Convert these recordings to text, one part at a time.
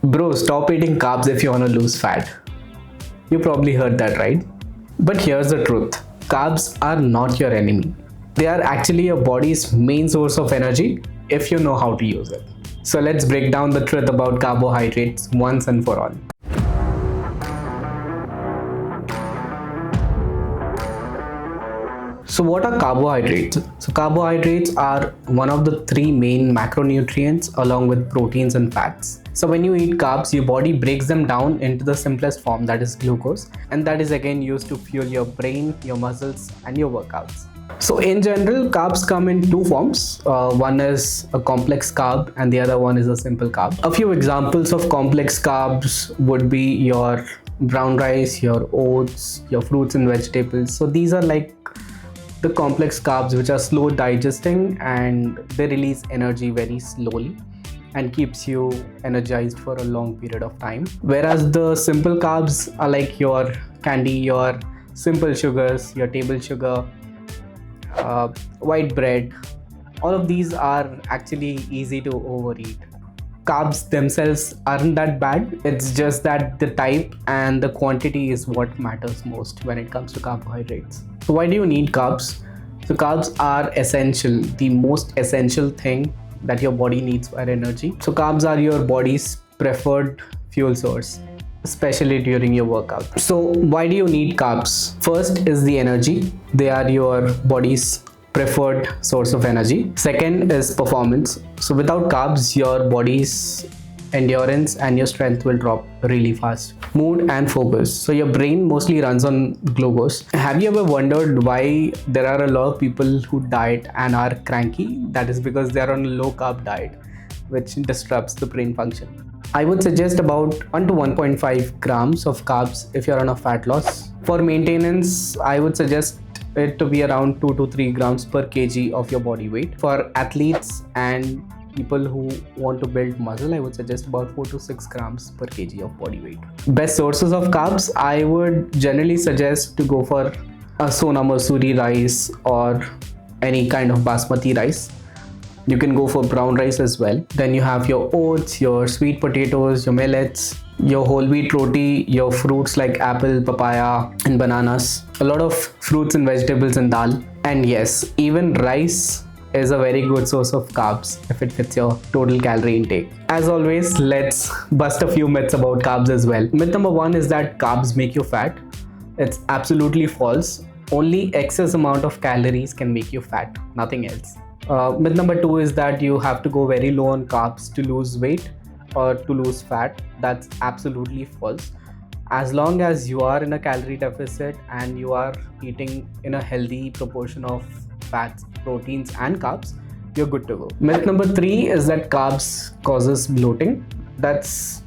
Bro, stop eating carbs if you want to lose fat. You probably heard that, right? But here's the truth. Carbs are not your enemy. They are actually your body's main source of energy if you know how to use it. So let's break down the truth about carbohydrates once and for all. So what are carbohydrates? So carbohydrates are one of the three main macronutrients along with proteins and fats. So when you eat carbs, your body breaks them down into the simplest form, that is glucose, and that is again used to fuel your brain, your muscles and your workouts. So in general, carbs come in two forms. One is a complex carb and the other one is a simple carb. A few examples of complex carbs would be your brown rice, your oats, your fruits and vegetables. So these are like the complex carbs which are slow digesting and they release energy very slowly and keeps you energized for a long period of time. Whereas the simple carbs are like your candy, your simple sugars, your table sugar, white bread. All of these are actually easy to overeat. Carbs themselves aren't that bad. It's just that the type and the quantity is what matters most when it comes to carbohydrates. So why do you need carbs? So carbs are essential, the most essential thing that your body needs for energy. So carbs are your body's preferred fuel source, especially during your workout. So why do you need carbs? First is the energy. They are your body's preferred source of energy. Second is performance. So without carbs, your body's endurance and your strength will drop really fast. Mood and focus. So your brain mostly runs on glucose. Have you ever wondered why there are a lot of people who diet and are cranky? That is because they are on a low carb diet, which disrupts the brain function. I would suggest about 1 to 1.5 grams of carbs if you're on a fat loss. For maintenance, I would suggest it to be around 2 to 3 grams per kg of your body weight. For athletes and people who want to build muscle, I would suggest about 4 to 6 grams per kg of body weight. Best sources of carbs, I would generally suggest to go for a Sona Masuri rice or any kind of basmati rice. You can go for brown rice as well. Then you have your oats, your sweet potatoes, your millets, your whole wheat roti, your fruits like apple, papaya and bananas, a lot of fruits and vegetables and dal. And yes, even rice is a very good source of carbs if it fits your total calorie intake. As always, let's bust a few myths about carbs as well. Myth number 1 is that carbs make you fat. It's absolutely false. Only excess amount of calories can make you fat, nothing else. Myth number 2 is that you have to go very low on carbs to lose weight or to lose fat. That's absolutely false. As long as you are in a calorie deficit and you are eating in a healthy proportion of fats, proteins and carbs, you're good to go. Myth number 3 is that carbs causes bloating. That's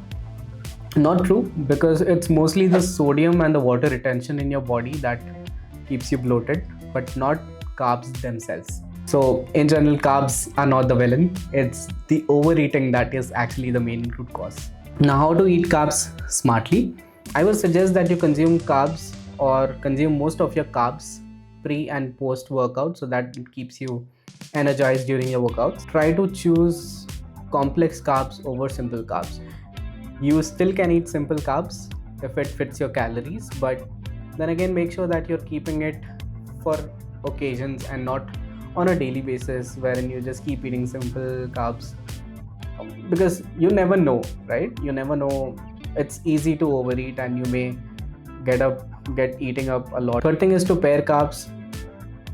not true because it's mostly the sodium and the water retention in your body that keeps you bloated, but not carbs themselves. So in general, carbs are not the villain. It's the overeating that is actually the main root cause. Now, how to eat carbs smartly? I would suggest that you consume carbs or consume most of your carbs pre and post workout so that it keeps you energized during your workouts. Try to choose complex carbs over simple carbs. You still can eat simple carbs if it fits your calories, but then again make sure that you're keeping it for occasions and not on a daily basis wherein you just keep eating simple carbs, because you never know, right? You never know. It's easy to overeat and you may get eating up a lot. Third thing is to pair carbs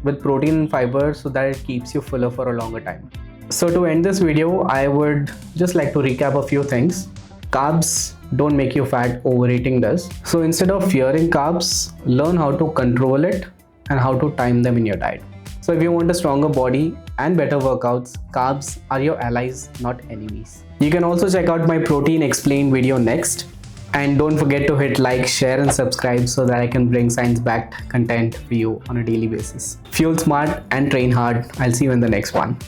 with protein and fiber so that it keeps you fuller for a longer time. So to end this video, I would just like to recap a few things. Carbs don't make you fat, overeating does. So instead of fearing carbs, learn how to control it and how to time them in your diet. So if you want a stronger body and better workouts, carbs are your allies, not enemies. You can also check out my protein explained video next. And don't forget to hit like, share and subscribe so that I can bring science-backed content for you on a daily basis. Fuel smart and train hard. I'll see you in the next one.